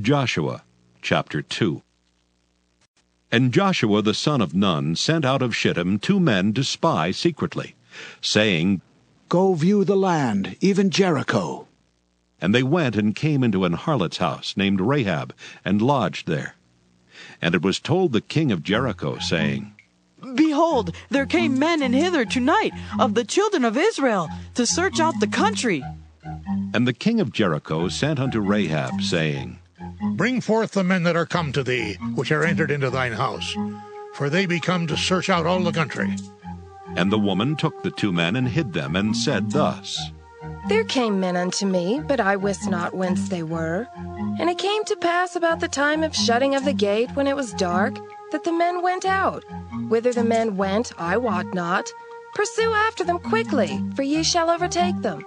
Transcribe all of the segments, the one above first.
Joshua chapter 2. And Joshua the son of Nun sent out of Shittim 2 men to spy secretly, saying, Go view the land, even Jericho. And they went and came into an harlot's house named Rahab, and lodged there. And it was told the king of Jericho, saying, Behold, there came men in hither tonight of the children of Israel to search out the country. And the king of Jericho sent unto Rahab, saying, Bring forth the men that are come to thee, which are entered into thine house, for they be come to search out all the country. And the woman took the 2 men and hid them, and said thus, There came men unto me, but I wist not whence they were. And it came to pass about the time of shutting of the gate, when it was dark, that the men went out. Whither the men went, I wot not. Pursue after them quickly, for ye shall overtake them.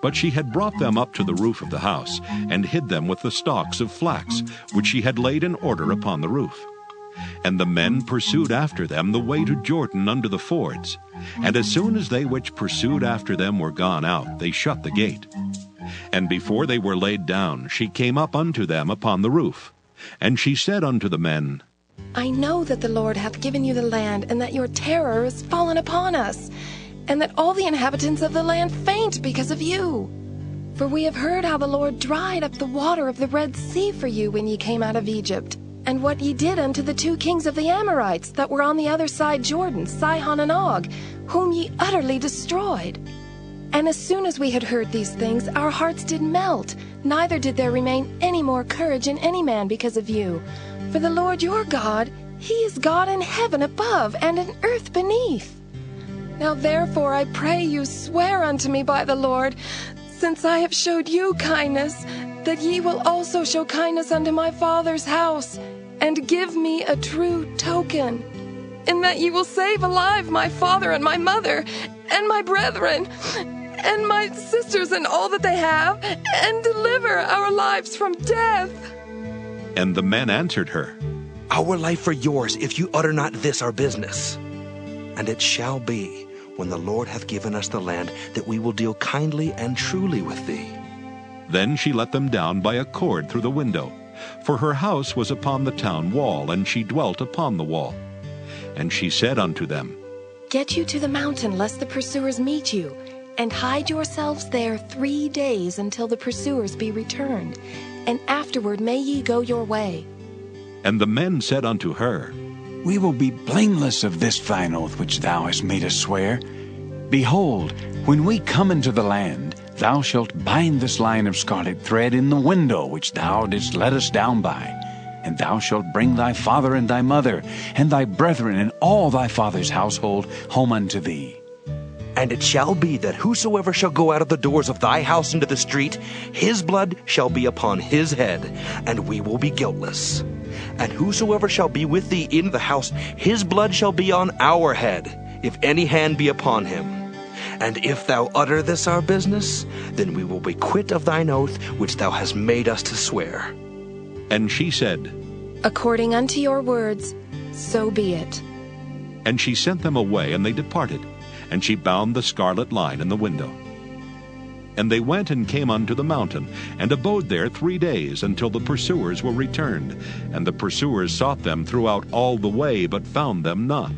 But she had brought them up to the roof of the house, and hid them with the stalks of flax, which she had laid in order upon the roof. And the men pursued after them the way to Jordan under the fords. And as soon as they which pursued after them were gone out, they shut the gate. And before they were laid down, she came up unto them upon the roof. And she said unto the men, I know that the Lord hath given you the land, and that your terror is fallen upon us, and that all the inhabitants of the land faint because of you. For we have heard how the Lord dried up the water of the Red Sea for you when ye came out of Egypt, and what ye did unto the 2 kings of the Amorites that were on the other side Jordan, Sihon and Og, whom ye utterly destroyed. And as soon as we had heard these things, our hearts did melt, neither did there remain any more courage in any man because of you. For the Lord your God, he is God in heaven above and in earth beneath. Now therefore I pray you, swear unto me by the Lord, since I have showed you kindness, that ye will also show kindness unto my father's house, and give me a true token, in that ye will save alive my father and my mother, and my brethren, and my sisters and all that they have, and deliver our lives from death. And the men answered her, Our life for yours, if you utter not this our business. And it shall be, when the Lord hath given us the land, that we will deal kindly and truly with thee. Then she let them down by a cord through the window, for her house was upon the town wall, and she dwelt upon the wall. And she said unto them, Get you to the mountain, lest the pursuers meet you, and hide yourselves there 3 days until the pursuers be returned, and afterward may ye go your way. And the men said unto her, We will be blameless of this thine oath which thou hast made us swear. Behold, when we come into the land, thou shalt bind this line of scarlet thread in the window which thou didst let us down by. And thou shalt bring thy father and thy mother, and thy brethren and all thy father's household home unto thee. And it shall be that whosoever shall go out of the doors of thy house into the street, his blood shall be upon his head, and we will be guiltless. And whosoever shall be with thee in the house, his blood shall be on our head, if any hand be upon him. And if thou utter this our business, then we will be quit of thine oath which thou hast made us to swear. And she said, According unto your words, so be it. And she sent them away, and they departed. And she bound the scarlet line in the window. And they went and came unto the mountain, and abode there 3 days, until the pursuers were returned. And the pursuers sought them throughout all the way, but found them not.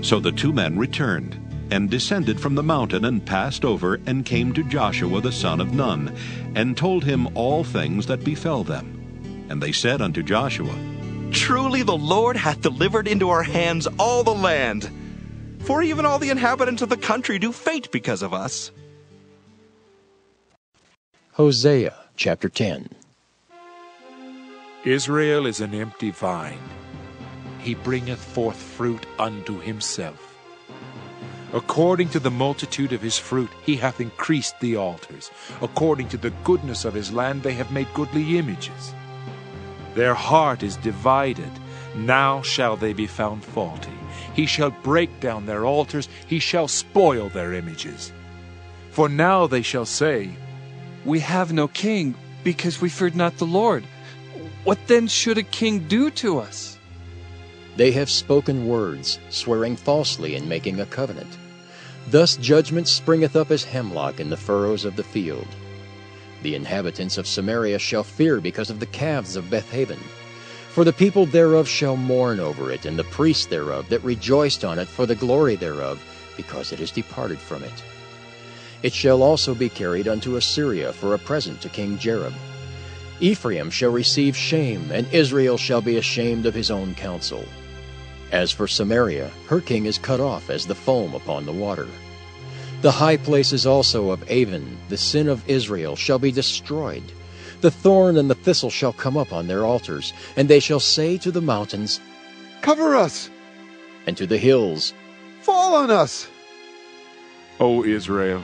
So the 2 men returned, and descended from the mountain, and passed over, and came to Joshua the son of Nun, and told him all things that befell them. And they said unto Joshua, Truly the Lord hath delivered into our hands all the land, for even all the inhabitants of the country do faint because of us. Hosea chapter 10. Israel is an empty vine. He bringeth forth fruit unto himself. According to the multitude of his fruit he hath increased the altars. According to the goodness of his land they have made goodly images. Their heart is divided. Now shall they be found faulty. He shall break down their altars. He shall spoil their images. For now they shall say, We have no king, because we feared not the Lord. What then should a king do to us? They have spoken words, swearing falsely and making a covenant. Thus judgment springeth up as hemlock in the furrows of the field. The inhabitants of Samaria shall fear because of the calves of Bethaven. For the people thereof shall mourn over it, and the priests thereof that rejoiced on it for the glory thereof, because it is departed from it. It shall also be carried unto Assyria for a present to King Jareb. Ephraim shall receive shame, and Israel shall be ashamed of his own counsel. As for Samaria, her king is cut off as the foam upon the water. The high places also of Avon, the sin of Israel, shall be destroyed. The thorn and the thistle shall come up on their altars, and they shall say to the mountains, Cover us! And to the hills, Fall on us! O Israel,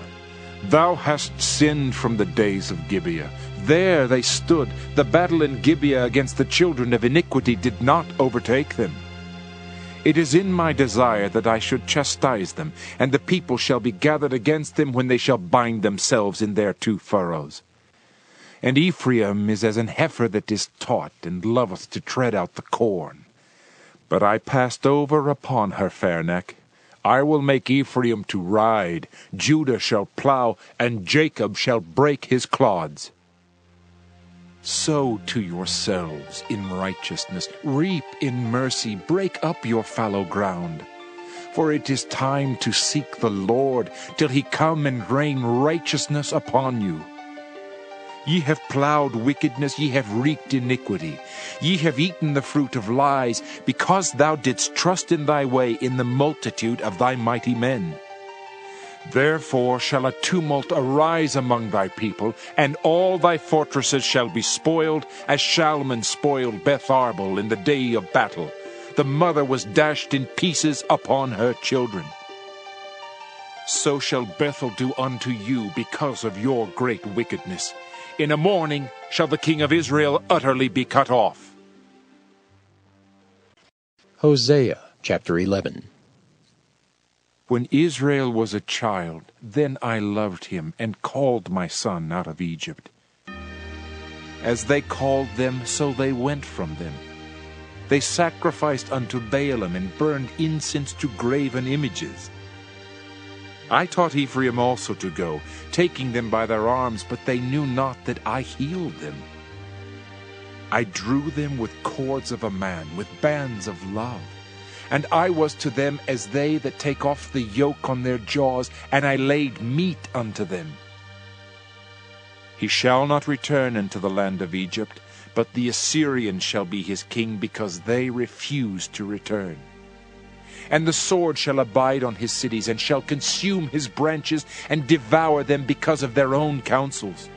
thou hast sinned from the days of Gibeah. There they stood. The battle in Gibeah against the children of iniquity did not overtake them. It is in my desire that I should chastise them, and the people shall be gathered against them when they shall bind themselves in their two furrows. And Ephraim is as an heifer that is taught, and loveth to tread out the corn. But I passed over upon her fair neck. I will make Ephraim to ride, Judah shall plow, and Jacob shall break his clods. Sow to yourselves in righteousness, reap in mercy, break up your fallow ground. For it is time to seek the Lord, till he come and rain righteousness upon you. Ye have plowed wickedness, ye have reaped iniquity. Ye have eaten the fruit of lies, because thou didst trust in thy way in the multitude of thy mighty men. Therefore shall a tumult arise among thy people, and all thy fortresses shall be spoiled, as Shalman spoiled Beth-arbel in the day of battle. The mother was dashed in pieces upon her children. So shall Bethel do unto you because of your great wickedness. In a morning shall the king of Israel utterly be cut off. Hosea chapter 11. When Israel was a child, then I loved him, and called my son out of Egypt. As they called them, so they went from them. They sacrificed unto Baalim, and burned incense to graven images. I taught Ephraim also to go, taking them by their arms, but they knew not that I healed them. I drew them with cords of a man, with bands of love. And I was to them as they that take off the yoke on their jaws, and I laid meat unto them. He shall not return into the land of Egypt, but the Assyrian shall be his king, because they refuse to return. And the sword shall abide on his cities, and shall consume his branches, and devour them because of their own counsels.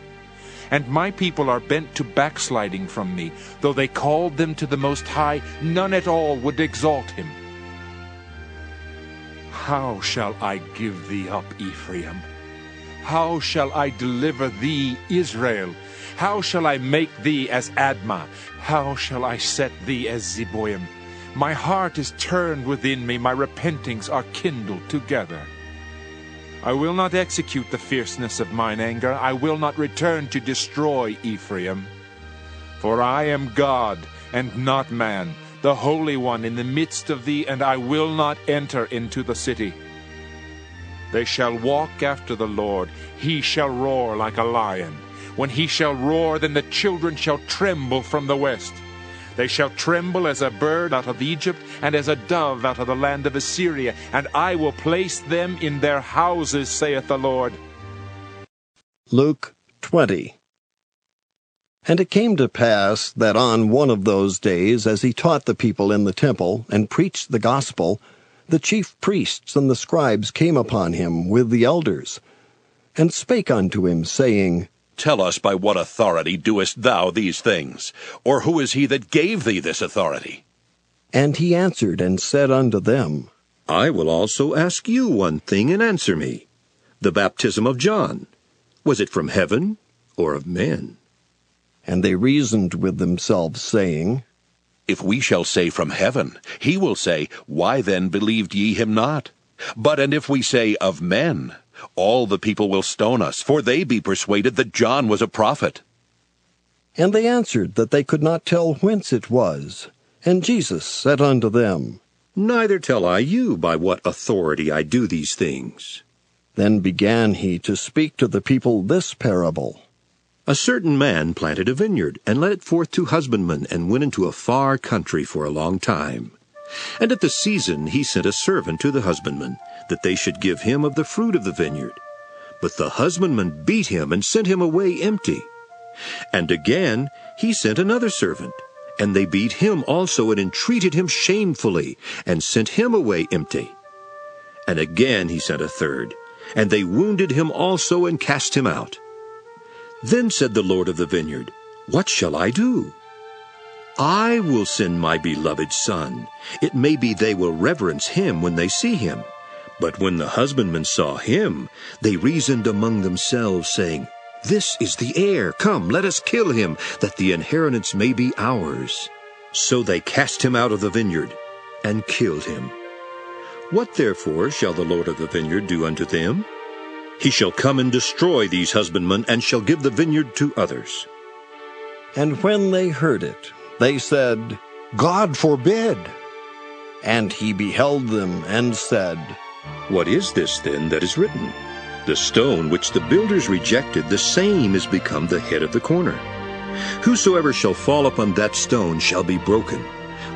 And my people are bent to backsliding from me. Though they called them to the Most High, none at all would exalt him. How shall I give thee up, Ephraim? How shall I deliver thee, Israel? How shall I make thee as Admah? How shall I set thee as Zeboim? My heart is turned within me, my repentings are kindled together. I will not execute the fierceness of mine anger, I will not return to destroy Ephraim. For I am God, and not man, the Holy One in the midst of thee, and I will not enter into the city. They shall walk after the Lord, he shall roar like a lion. When he shall roar, then the children shall tremble from the west. They shall tremble as a bird out of Egypt, and as a dove out of the land of Assyria, and I will place them in their houses, saith the Lord. Luke 20. And it came to pass that on one of those days, as he taught the people in the temple, and preached the gospel, the chief priests and the scribes came upon him with the elders, and spake unto him, saying, Tell us, by what authority doest thou these things? Or who is he that gave thee this authority? And he answered and said unto them, I will also ask you one thing, and answer me. The baptism of John, was it from heaven or of men? And they reasoned with themselves, saying, If we shall say from heaven, he will say, Why then believed ye him not? But and if we say of men, all the people will stone us, for they be persuaded that John was a prophet. And they answered that they could not tell whence it was. And Jesus said unto them, Neither tell I you by what authority I do these things. Then began he to speak to the people this parable. A certain man planted a vineyard, and led it forth to husbandmen, and went into a far country for a long time. And at the season he sent a servant to the husbandmen, that they should give him of the fruit of the vineyard. But the husbandman beat him, and sent him away empty. And again he sent another servant, and they beat him also, and entreated him shamefully, and sent him away empty. And again he sent a third, and they wounded him also, and cast him out. Then said the Lord of the vineyard, What shall I do? I will send my beloved son. It may be they will reverence him when they see him. But when the husbandmen saw him, they reasoned among themselves, saying, This is the heir. Come, let us kill him, that the inheritance may be ours. So they cast him out of the vineyard, and killed him. What therefore shall the Lord of the vineyard do unto them? He shall come and destroy these husbandmen, and shall give the vineyard to others. And when they heard it, they said, God forbid. And he beheld them, and said, What is this then that is written? The stone which the builders rejected, the same is become the head of the corner. Whosoever shall fall upon that stone shall be broken,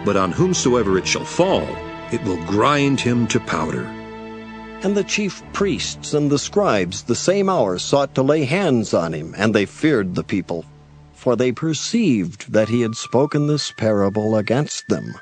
but on whomsoever it shall fall, it will grind him to powder. And the chief priests and the scribes the same hour sought to lay hands on him, and they feared the people, for they perceived that he had spoken this parable against them.